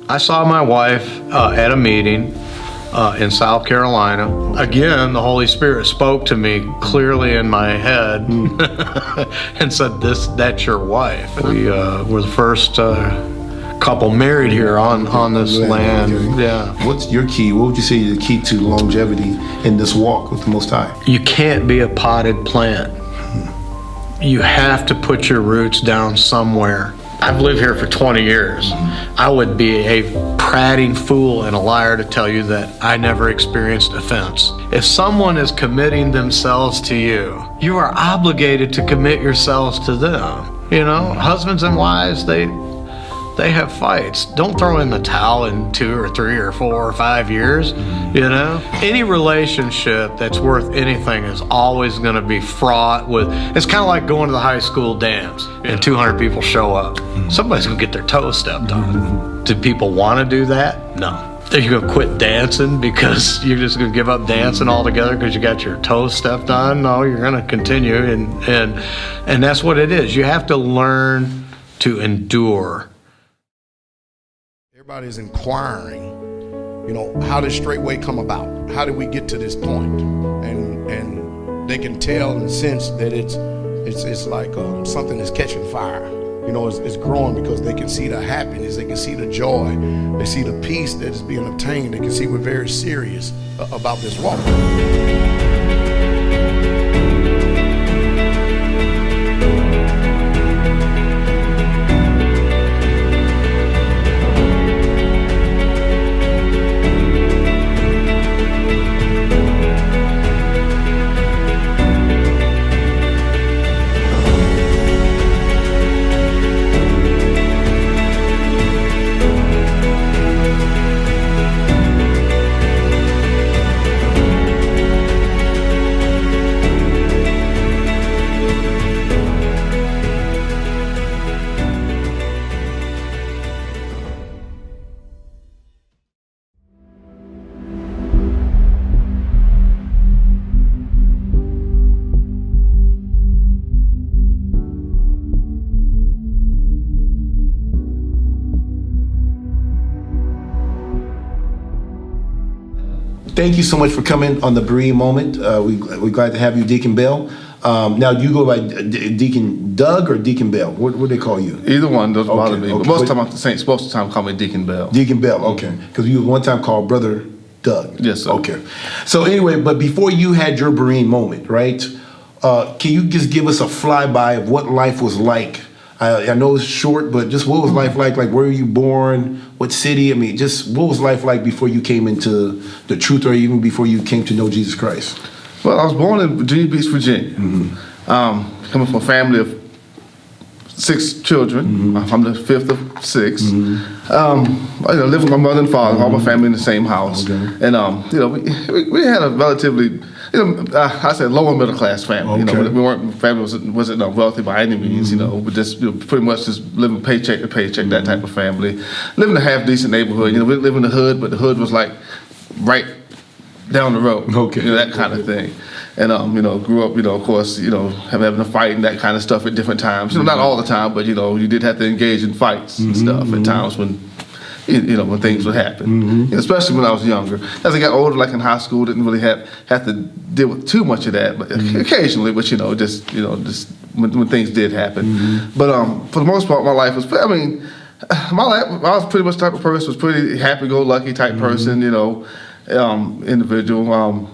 I saw my wife at a meeting in South Carolina. Again, the Holy Spirit spoke to me clearly in my head and said, that's your wife. We were the first couple married here on this land. Okay. Yeah. What's your key? What would you say is the key to longevity in this walk with the Most High? You can't be a potted plant. You have to put your roots down somewhere. I've lived here for 20 years. I would be a prating fool and a liar to tell you that I never experienced offense. If someone is committing themselves to you, you are obligated to commit yourselves to them. You know, husbands and wives, they have fights. Don't throw in the towel in 2 or 3 or 4 or 5 years, you know? Any relationship that's worth anything is always gonna be fraught with, it's kind of like going to the high school dance and 200 people show up. Somebody's gonna get their toes stepped on. Do people wanna do that? No. Are you gonna quit dancing because you're just gonna give up dancing altogether because you got your toes stepped on? No, you're gonna continue, and that's what it is. You have to learn to endure. Everybody's inquiring, you know, how did Straightway come about? How did we get to this point? And they can tell and sense that it's like something is catching fire. You know, it's growing because they can see the happiness, they can see the joy, they see the peace that is being obtained. They can see we're very serious about this walk. Thank you so much for coming on the Berean Moment. We're glad to have you, Deacon Bell. Now, you go by Deacon Doug or Deacon Bell? What do they call you? Either one doesn't bother me. Okay. But most of the time, I'm the same. Most of the time, call me Deacon Bell. Deacon Bell, okay. Because you one time called Brother Doug. Yes, sir. Okay. So anyway, but before you had your Berean Moment, right? Can you just give us a flyby of what life was like? I know it's short, but just what was life like? Like, where were you born? What city? I mean, just what was life like before you came into the truth, or even before you came to know Jesus Christ? Well, I was born in Virginia Beach, Virginia. Coming from a family of 6 children. I'm the 5th of 6. I lived with my mother and father, all my family in the same house. Okay. And we had a relatively, I said lower middle class family. Okay. We weren't, family wasn't wealthy by any means. But just pretty much just living paycheck to paycheck, that type of family. Living in a half decent neighborhood. We live in the hood, but the hood was like right down the road. Okay. That kind of thing. And grew up, of course, having a fight and that kind of stuff at different times. Not all the time, but you did have to engage in fights and stuff at times when when things would happen. Especially when I was younger. As I got older, like in high school, didn't really have to deal with too much of that, but occasionally, but just when things did happen. But for the most part, my life was, my life, I was pretty much the type of person, was pretty happy-go-lucky type person, individual.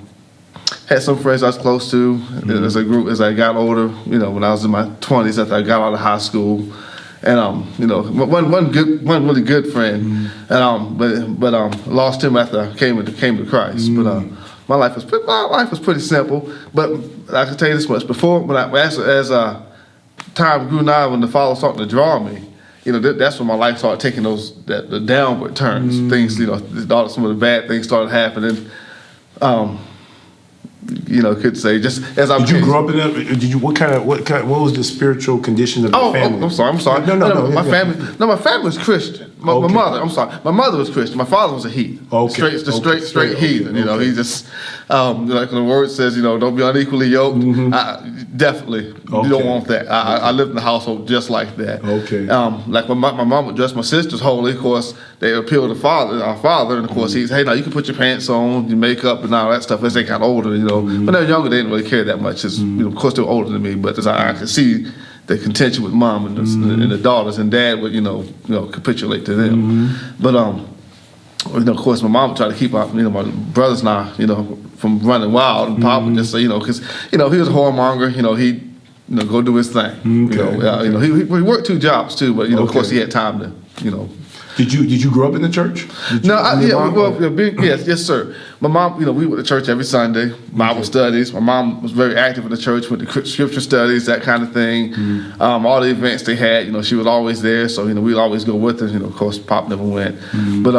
Had some friends I was close to as a group as I got older. When I was in my 20s, after I got out of high school, and one really good friend, but lost him after I came to Christ. But my life was pretty simple. But I can tell you this much: before, as time grew now, when the Father started to draw me, that's when my life started taking the downward turns. Things, some of the bad things started happening. Could say just as I. Did you grow up in that? Did you? What was the spiritual condition of your family? I'm sorry. No. My family was Christian. My Okay. mother, I'm sorry. My mother was Christian. My father was a heathen. Okay. Straight heathen. You know, Okay. he just, like the word says, you know, don't be unequally yoked. Definitely, you Okay. don't want that. I lived in a household just like that. Okay. Like when my mom would dress my sisters holy, of course, they appealed to our father, and of course he's, hey, now you can put your pants on, your makeup, and all that stuff as they got older, you know. When they were younger, they didn't really care that much. You know, of course, they were older than me, but as I could see the contention with mom and the daughters, and dad would, you know, capitulate to them. But you know, of course, my mom would try to keep out, you know, my brothers and I, you know, from running wild, and Pop would just say, you know, because, you know, he was a whoremonger, you know, he'd, you know, go do his thing. Okay. You know, he worked 2 jobs too, but you know, of course, Okay. he had time to, you know. Did you grow up in the church? No, yes, sir. My mom, you know, we went to church every Sunday, Bible studies. My mom was very active in the church with the scripture studies, that kind of thing. All the events they had, you know, she was always there. So, you know, we'd always go with her. You know, of course, Pop never went. But,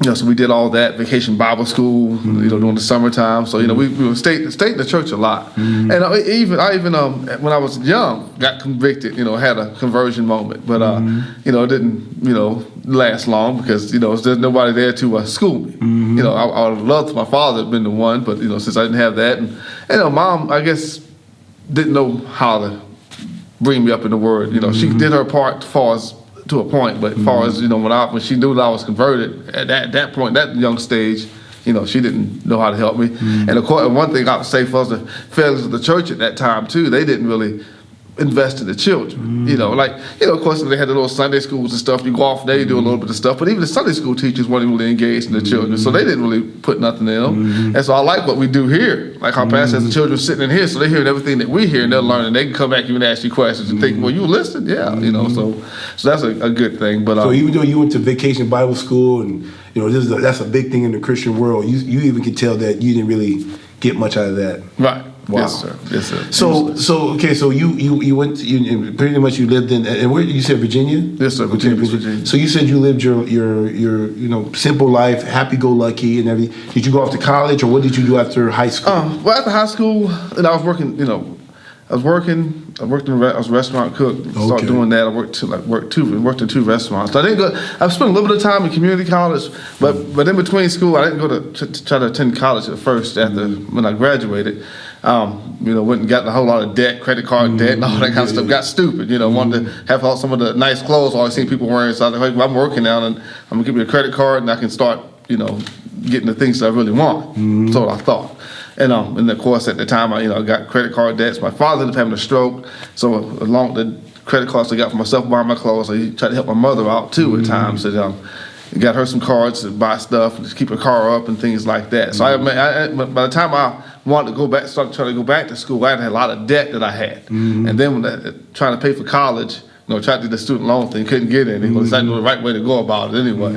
you know, so we did all that, vacation Bible school, you know, during the summertime. So, you know, we stayed in the church a lot. And I even when I was young, got convicted, you know, had a conversion moment. But, you know, it didn't, you know, last long because, you know, there's nobody there to school me. You know, I would have loved my father to have been the one, but, you know, since I didn't have that. And, you know, Mom, I guess, didn't know how to bring me up in the Word. You know, she did her part as far as to a point, but as far as, you know, when she knew that I was converted at that point, that young stage, you know, she didn't know how to help me. And of course, one thing I would say for the failures of the church at that time too, they didn't really invest in the children. You know, like, you know, of course, they had the little Sunday schools and stuff. You go off there, you do a little bit of stuff, but even the Sunday school teachers weren't really engaged in the children, so they didn't really put nothing in them. And so I like what we do here. Like our pastor has the children sitting in here, so they're hearing everything that we hear, and they're learning. They can come back to you and ask you questions and think, well, you listened? Yeah, you know, so that's a good thing. But So even though you went to vacation Bible school, and you know that's a big thing in the Christian world, you even could tell that you didn't really get much out of that. right. Wow. Yes, sir. Yes, sir. So okay, so you went and pretty much you lived in, and where you said Virginia? Yes, sir. Virginia. So you said you lived your you know, simple life, happy go lucky and everything. Did you go off to college, or what did you do after high school? Well, after high school, and I was working, you know, I worked I was a restaurant cook. Started doing that. I worked in 2 restaurants. I didn't go. I spent a little bit of time in community college, but in between school, I didn't go to try to attend college at first. After when I graduated, you know, went and got a whole lot of debt, credit card debt, and all that kind of stuff. Got stupid, you know. Wanted to have some of the nice clothes I always seen people wearing. So I was like, well, I'm working now, and I'm gonna give me a credit card, and I can start, you know, getting the things that I really want. So I thought. And of course, at the time, I got credit card debts. My father ended up having a stroke, so along the credit cards I got for myself buying my clothes, I tried to help my mother out too at times. So, got her some cards to buy stuff, and to keep her car up and things like that. So by the time I wanted to go back, started trying to go back to school, I had a lot of debt that I had. And then trying to pay for college, tried to do the student loan thing, couldn't get any. Because I knew the right way to go about it anyway.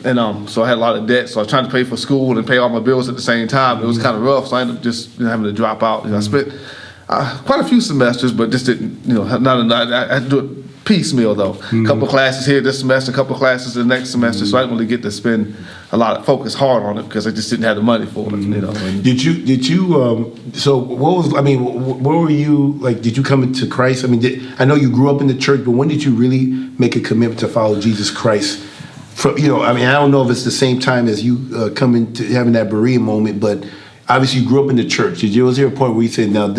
And so I had a lot of debt. So I was trying to pay for school and pay all my bills at the same time. It was kind of rough, so I ended up just having to drop out. I spent quite a few semesters, but just didn't, not enough. I had to do it piecemeal though. A couple classes here this semester, a couple classes the next semester. So I didn't really get to spend a lot of focus hard on it because I just didn't have the money for it. And Did you? So what was? I mean, where were you? Like, did you come into Christ? I mean, I know you grew up in the church, but when did you really make a commitment to follow Jesus Christ? I mean, I don't know if it's the same time as you coming to having that Berean moment, but obviously you grew up in the church. Was there a point where you said, "Now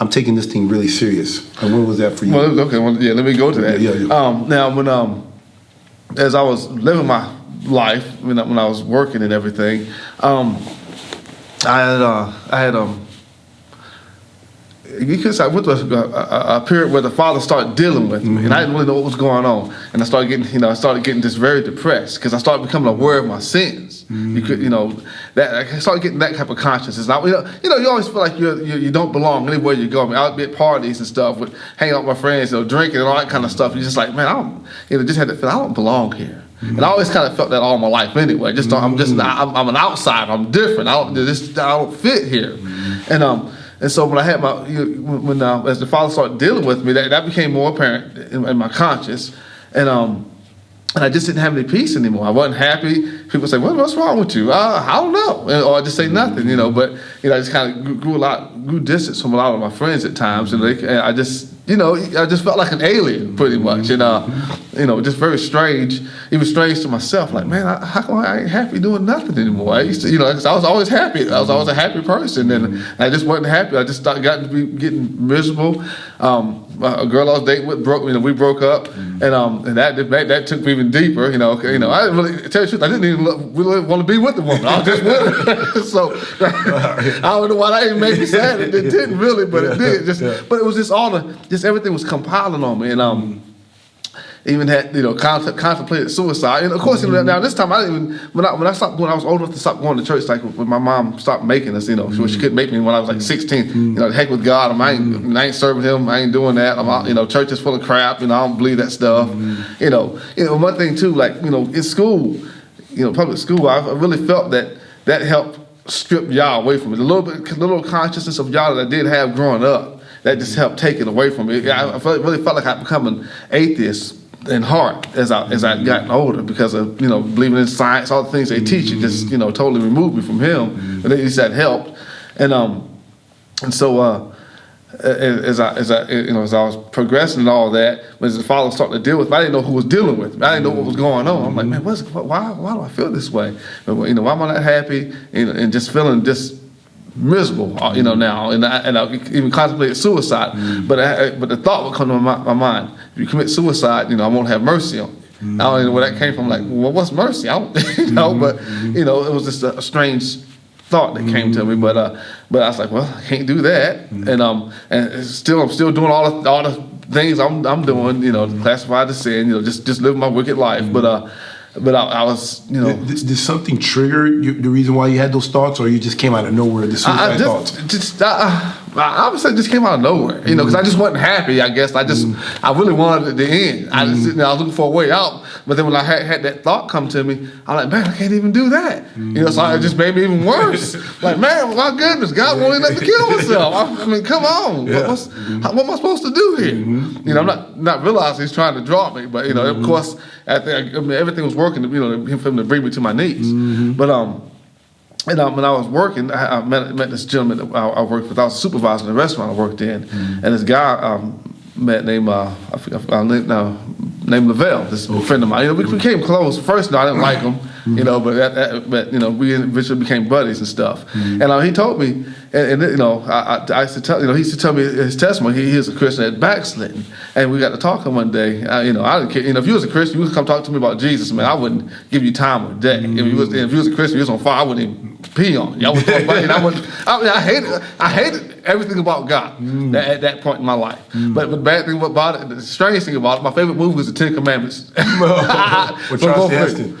I'm taking this thing really serious"? And when was that for you? Well, okay, let me go to that. Yeah. Now, when as I was living my life, when I was working and everything, you could say I went through a period where the Father started dealing with me, and I didn't really know what was going on, and I started getting just very depressed because I started becoming aware of my sins. I started getting that type of consciousness. Now, you always feel like you don't belong anywhere you go. I mean, I'd be at parties and stuff, hanging out with my friends, drinking and all that kind of stuff. You're just like, man, just had to feel I don't belong here. And I always kind of felt that all my life anyway. I'm an outsider. I'm different. I don't fit here. And so when I had as the Father started dealing with me, that became more apparent in my conscience, and I just didn't have any peace anymore. I wasn't happy. People say, "What's wrong with you?" I don't know, or I just say nothing, But I just kind of grew distance from a lot of my friends at times, and I just felt like an alien pretty much, just very strange, even strange to myself. Like, man, how come I ain't happy doing nothing anymore? I used to, 'cause I was always happy. I was always a happy person, and I just wasn't happy. I just got to be getting miserable. A girl I was dating with we broke up, and that took me even deeper. I didn't really tell you the truth. I didn't even really want to be with the woman. I was just with her. So I don't know why that even made me sad. It didn't really, but it did. But it was just everything was compiling on me, and even had contemplated suicide. And of course, now this time I didn't even when I stopped when I was old enough to stop going to church. Like when my mom stopped making us, she couldn't make me when I was like 16. The heck with God, I ain't serving Him. I ain't doing that. I'm out, church is full of crap. I don't believe that stuff. One thing too, like in school, public school, I really felt that helped strip y'all away from it. The little consciousness of y'all that I did have growing up, that just helped take it away from me. I really felt like I'd become an atheist in heart as I gotten older because of believing in science, all the things they teach you just totally removed me from Him. But at least that helped, and so as I was progressing and all that, when the Father started to deal with me, I didn't know who was dealing with me. I didn't know what was going on. I'm like, man, why do I feel this way? Why am I not happy? And just feeling just miserable, now, and I even contemplated suicide. But the thought would come to my mind: if you commit suicide, I won't have mercy on you. I don't even know where that came from. Like, well, what's mercy? I don't, but it was just a strange thought that came to me. But I was like, well, I can't do that, and I'm still doing all the things I'm doing, classified as sin, just living my wicked life, But I was, Did something trigger the reason why you had those thoughts, or you just came out of nowhere, the suicide thoughts? I would say it just came out of nowhere, because I just wasn't happy, I guess. I really wanted it to end. I was looking for a way out. But then when I had that thought come to me, I'm like, man, I can't even do that. So it just made me even worse. Like, man, my goodness, God won't even let me kill myself. I mean, come on. Yeah. What am I supposed to do here? I'm not realizing He's trying to draw me. But, of course, everything was working, for Him to bring me to my knees. But, when I was working, I met this gentleman that I worked with. I was a supervisor in a restaurant I worked in. And this guy named Lavelle, this friend of mine. We became close. First, I didn't like him, but we eventually became buddies and stuff. And he told me, I used to tell, he used to tell me his testimony. He is a Christian that backslidden, and we got to talking one day. I didn't care. If you was a Christian, you would come talk to me about Jesus. Man, I wouldn't give you time of day. If you was a Christian, you was on fire, I wouldn't even pee on you. I hated everything about God at that point in my life. But the bad thing about it, the strange thing about it, my favorite movie was the Ten Commandments. With Charles Heston.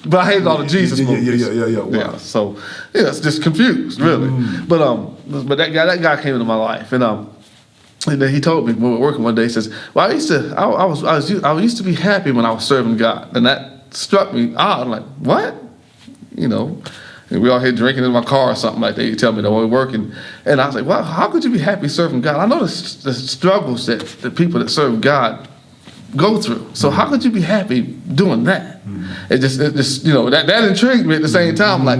But I hated all the Jesus movies. Yeah. Wow. Yeah. So it's just confused, really. But that guy came into my life, and then he told me when we were working one day. He says, "Well, I used to be happy when I was serving God," and that struck me odd. I'm like, "What?" And we all here drinking in my car or something like that. You tell me that when we're working, and I was like, "Well, how could you be happy serving God?" I know the struggles that the people that serve God go through. So how could you be happy doing that? It just that intrigued me at the same time. Like,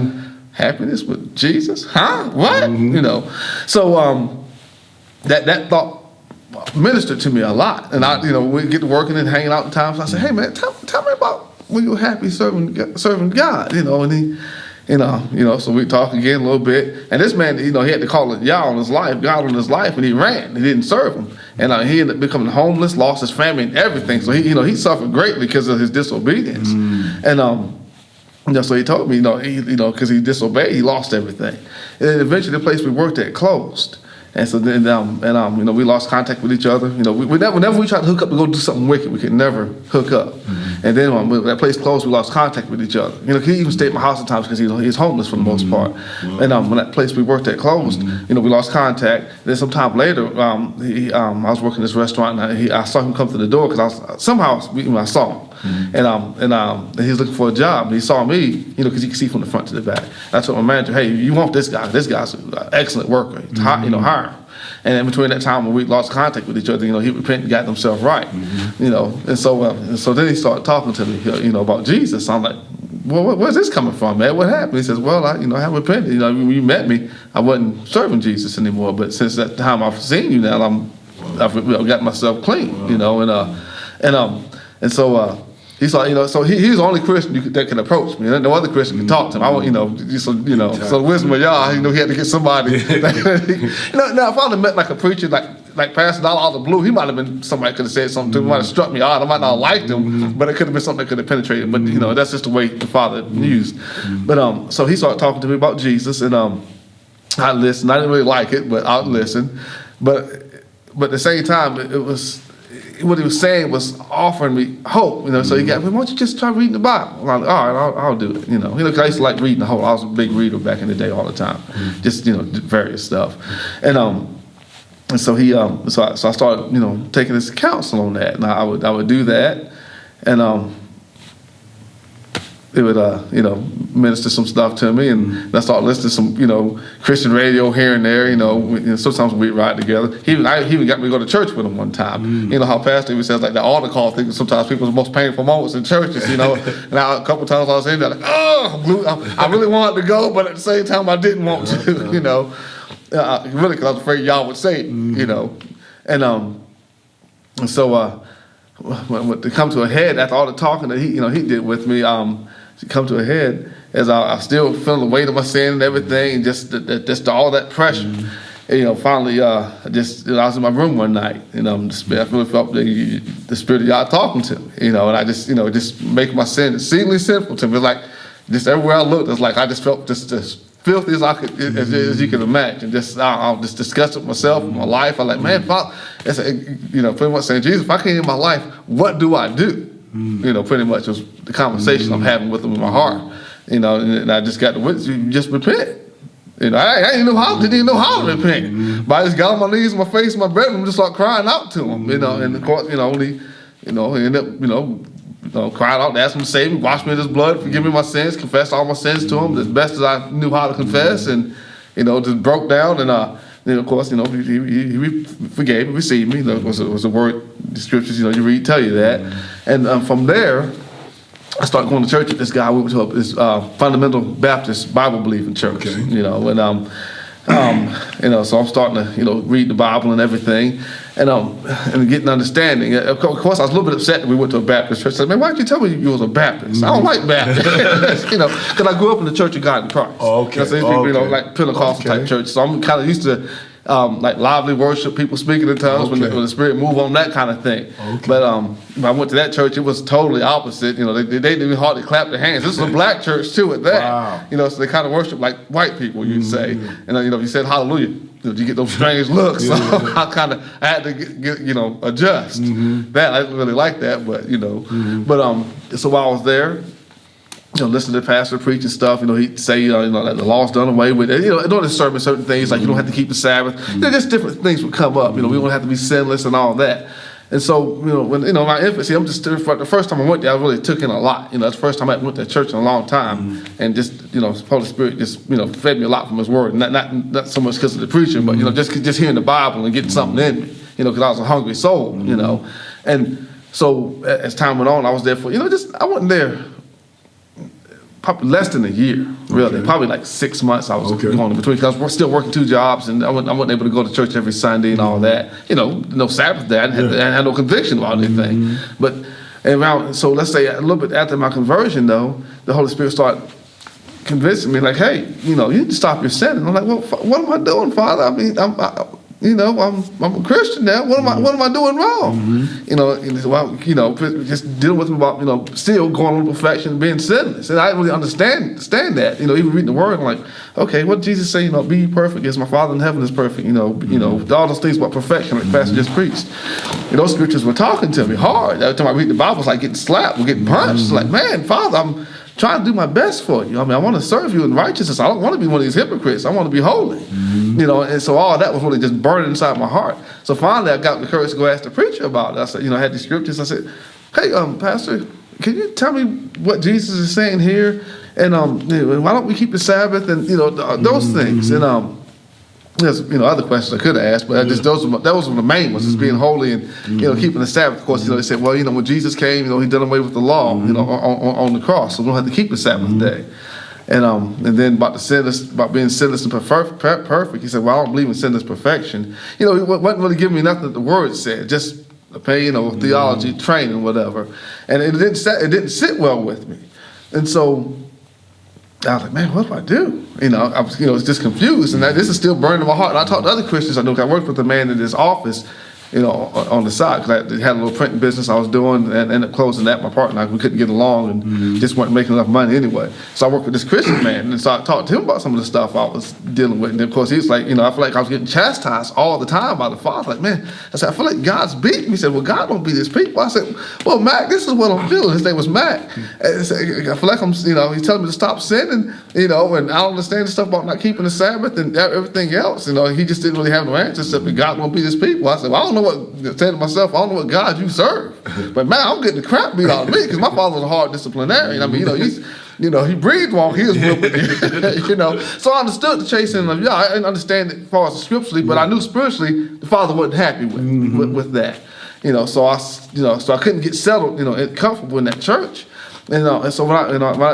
happiness with Jesus? Huh? What? So that thought ministered to me a lot. And we get to working and hanging out at times. I said, "Hey man, tell me about when you were happy serving God." And he so we talk again a little bit. And this man, he had to call it God on his life, and he ran. He didn't serve Him. And he ended up becoming homeless, lost his family and everything. So he suffered greatly because of his disobedience. And so he told me, because he disobeyed, he lost everything. And then eventually the place we worked at closed. And so then, we lost contact with each other. Whenever we tried to hook up to go do something wicked, we could never hook up. And then when that place closed, we lost contact with each other. He even stayed at my house at times because he's homeless for the most part. And when that place we worked at closed, we lost contact. Then sometime later, I was working in this restaurant, and I saw him come to the door because I saw him. And he was looking for a job. And he saw me, because you can see from the front to the back. I told my manager, "Hey, you want this guy? This guy's an excellent worker. Hire him." And in between that time when we lost contact with each other, he repented and got himself right. And so then he started talking to me, about Jesus. I'm like, "Well, where's this coming from, man? What happened?" He says, "Well, I have repented. When you met me, I wasn't serving Jesus anymore. But since that time I've seen you now, I've got myself clean, And so he saw, so he was the only Christian that could approach me. No other Christian could talk to him. I want, so the wisdom of y'all, he had to get somebody. Now, if I'd have met like a preacher, like Pastor Dollar out of the blue, he might have been somebody could have said something to me, might have struck me odd. I might not have liked him, but it could have been something that could have penetrated. But that's just the way the Father used. But so he started talking to me about Jesus, and I listened. I didn't really like it, but I'd listen. But at the same time, it was. What he was saying was offering me hope, So he got, why don't you just try reading the Bible? I'm like, all right, I'll do it, 'cause I used to like reading the whole. I was a big reader back in the day all the time, just various stuff, and so he so I started taking his counsel on that, and I would do that, and it would minister some stuff to me, and I started listening to some Christian radio here and there. Sometimes we'd ride together. He even got me to go to church with him one time. How Pastor even says like the altar call thing. Sometimes people's most painful moments in churches. And a couple times I was in there like, I really wanted to go, but at the same time I didn't want to. Really, because I was afraid y'all would say it. And so when to come to a head after all the talking that he did with me, come to a head as I still feeling the weight of my sin and everything, and just all that pressure. Finally, I was in my room one night, I really felt the Spirit of God talking to me, and I just make my sin exceedingly sinful to me. It's like just everywhere I looked, it's like I just felt just filthy as I could, as you can imagine. I'll just discuss it with myself, my life. I'm like, man, Father, pretty much saying, Jesus, if I can't in my life, what do I do? Pretty much was the conversation I'm having with him in my heart. And I just got the witness, you just repent. I didn't even know how to repent. But I just got on my knees, my face, in my bedroom, and just start crying out to him. And of course, he ended up, crying out, asked him to save me, wash me in his blood, forgive me my sins, confess all my sins to him as best as I knew how to confess, and just broke down. And then of course, he forgave me, received me. It was a word, the scriptures, you read, tell you that. And from there, I started going to church with this guy. We went to this fundamental Baptist Bible believing church. Okay. So I'm starting to read the Bible and everything, and getting understanding. Of course, I was a little bit upset that we went to a Baptist church. I said, man, why didn't you tell me you was a Baptist? I don't like Baptists, because I grew up in the Church of God in Christ. Oh, okay. Like Pentecostal type church. So I'm kind of used to like lively worship, people speaking in tongues when the Spirit move on, that kind of thing. Okay. But I went to that church, it was totally opposite. They didn't even hardly clap their hands. This is a black church too at that. Wow. So they kind of worship like white people, you'd say. And if you said hallelujah, you get those strange looks. So I had to get adjust. That I didn't really like that, but But so while I was there, listen to the pastor preach and stuff. He'd say, that the law's done away with. During the sermon, certain things like you don't have to keep the Sabbath. Just different things would come up. We don't have to be sinless and all that. And so, when my infancy, I'm just the first time I went there, I really took in a lot. That's the first time I went to church in a long time, and just the Holy Spirit just fed me a lot from His Word. Not so much because of the preaching, but just hearing the Bible and getting something in me. Because I was a hungry soul. And so as time went on, I was there for I wasn't there. Probably less than a year, really. Okay. Probably like 6 months I was going in between, because I was still working 2 jobs, and I wasn't able to go to church every Sunday and all that. No Sabbath day. I had no conviction about anything. But so let's say a little bit after my conversion, though, the Holy Spirit started convincing me, like, hey, you need to stop your sin. And I'm like, well, what am I doing, Father? I mean, I'm a Christian now. What am I doing wrong? Just dealing with me about still going on perfection and being sinless. And I didn't really understand that. Even reading the Word, I'm like, okay, what did Jesus say? Be perfect as my Father in heaven is perfect. All those things about perfection, like Pastor just preached. Those scriptures were talking to me hard. Every time I read the Bible, it's like getting slapped or getting punched. It's like, man, Father, I'm trying to do my best for you. I want to serve you in righteousness. I don't want to be one of these hypocrites. I want to be holy. And so all that was really just burning inside my heart. So finally, I got the courage to go ask the preacher about it. I said, I had these scriptures. I said, hey, Pastor, can you tell me what Jesus is saying here? And why don't we keep the Sabbath and those things? And there's other questions I could have asked, but those were the main ones, just being holy and keeping the Sabbath. Of course, they said, well, when Jesus came, he done away with the law, on the cross, so we don't have to keep the Sabbath day. And then about being sinless and perfect, he said, well, I don't believe in sinless perfection. He wasn't really giving me nothing that the Word said, just theology training, whatever, and it didn't sit well with me, and so I was like, man, what do I do? I was just confused, and this is still burning in my heart. And I talked to other Christians I know. I worked with a man in his office, on the side, because I had a little printing business I was doing, and ended up closing that. My partner and I, we couldn't get along, and just weren't making enough money anyway. So I worked with this Christian man, and so I talked to him about some of the stuff I was dealing with. And of course, he was like, I feel like I was getting chastised all the time by the Father. Like, man, I said, I feel like God's beating me. He said, well, God don't beat his people. I said, well, Mac, this is what I'm feeling. His name was Mac. And so I feel like he's telling me to stop sinning, and I don't understand the stuff about not keeping the Sabbath and everything else. He just didn't really have no answers except that God won't beat his people. I said, well, I don't know what, saying to myself, I don't know what God you serve. But man, I'm getting the crap beat out of me because my father was a hard disciplinarian. I mean, he breathed wrong. He was whipping, So I understood the chasing of, I didn't understand it as far as scripturally, but I knew spiritually the Father wasn't happy with that. So I couldn't get settled, and comfortable in that church. And so when I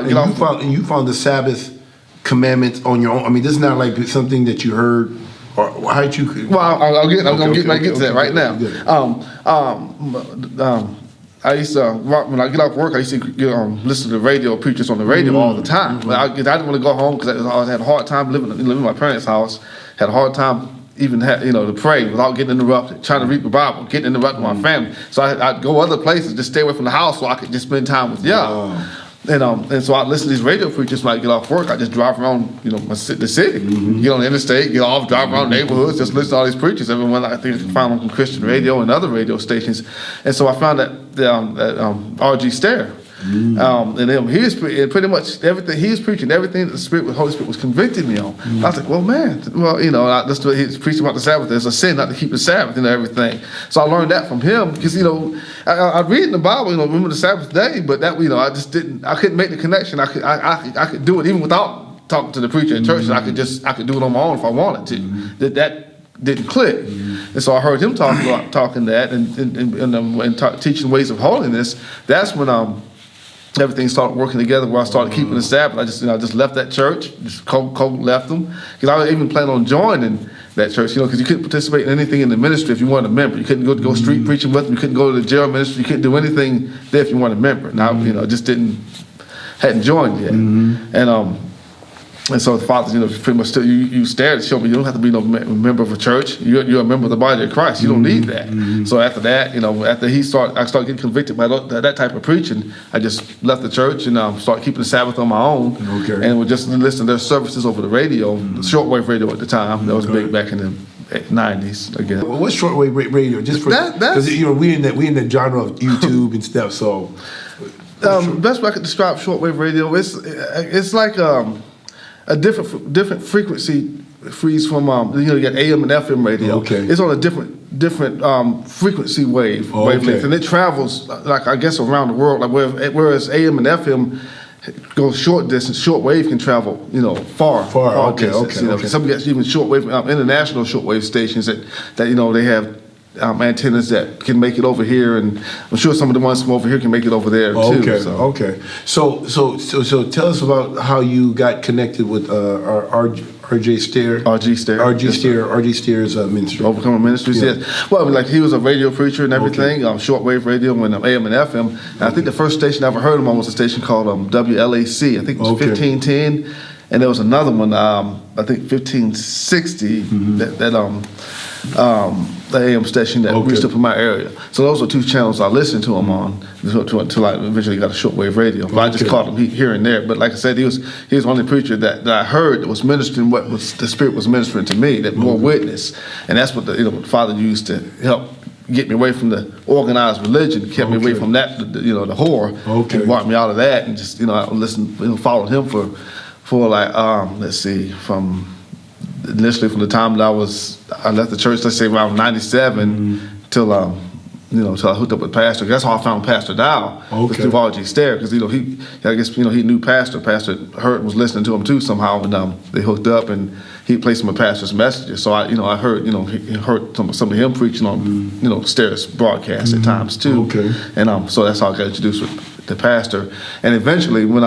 get off, you found the Sabbath commandments on your own. I mean, this is not like something that you heard. Or how did you? Well, I'm gonna get to that right now. I used to, when I get off work, I used to listen to the radio preachers on the radio all the time. I didn't want to go home because I had a hard time living in my parents' house. Had a hard time even to pray without getting interrupted. Trying to read the Bible, getting interrupted by my family. So I'd go other places, just stay away from the house so I could just spend time with y'all. And so I listen to these radio preachers when I get off work. I just drive around, the city, get on the interstate, get off, drive around neighborhoods, just listen to all these preachers. Everyone I think I can find on Christian radio and other radio stations. And so I found that R.G. Stair. And then he was pretty much everything he was preaching, everything the Holy Spirit was convicting me on. I was like, well, man, that's what he's preaching about the Sabbath. There's a sin not to keep the Sabbath, everything. So I learned that from him because, I read in the Bible, remember the Sabbath day, but that, I couldn't make the connection. I could do it even without talking to the preacher in church. I could do it on my own if I wanted to. That didn't click. And so I heard him talking that and teaching ways of holiness. That's when everything started working together where I started keeping the Sabbath. I just left that church, just cold left them. Because I was even planning on joining that church, because you couldn't participate in anything in the ministry if you weren't a member. You couldn't go street preaching with them. You couldn't go to the jail ministry. You couldn't do anything there if you weren't a member. Now, just hadn't joined yet. And so the Father, pretty much still you stared to show me you don't have to be no member of a church. You're a member of the body of Christ. You don't need that. So after that, after I started getting convicted by that type of preaching, I just left the church and started keeping the Sabbath on my own. Okay. And would just listen to their services over the radio, the shortwave radio at the time. That was big back in the 90s again. Well, what's shortwave radio? Just for because we in the genre of YouTube and stuff. So best way I could describe shortwave radio, it's like a different frequency freeze from you got AM and FM radio. Okay. It's on a different frequency wavelength, and it travels like I guess around the world. Like whereas AM and FM goes short distance, short wave can travel far distance. Some got even shortwave international shortwave stations that they have antennas that can make it over here, and I'm sure some of the ones from over here can make it over there too. Okay. So tell us about how you got connected with R.J. Stair. R.G. Stair. R.G. Stair's ministry. Overcoming Ministries, yes. Well, he was a radio preacher and everything, shortwave radio and AM and FM. And I think the first station I ever heard him on was a station called WLAC. I think it was 1510. And there was another one, I think 1560, the AM station that reached up in my area. So those are two channels I listened to him on until I eventually got a shortwave radio. But I just caught him here and there. But like I said, he was the only preacher that I heard that was ministering what the Spirit was ministering to me, that more witness. And that's what the Father used to help get me away from the organized religion, kept me away from that, the whore, and brought me out of that. And just I listened, followed him for like let's see, from initially from the time that I left the church, let's say around 97 till I hooked up with Pastor. That's how I found Pastor Dow, through R.G. Stair, because he knew Pastor was listening to him too somehow, and they hooked up and he played some of Pastor's messages. So I heard he heard some of him preaching on Stair's broadcast at times too. And so that's how I got introduced with the Pastor. And eventually when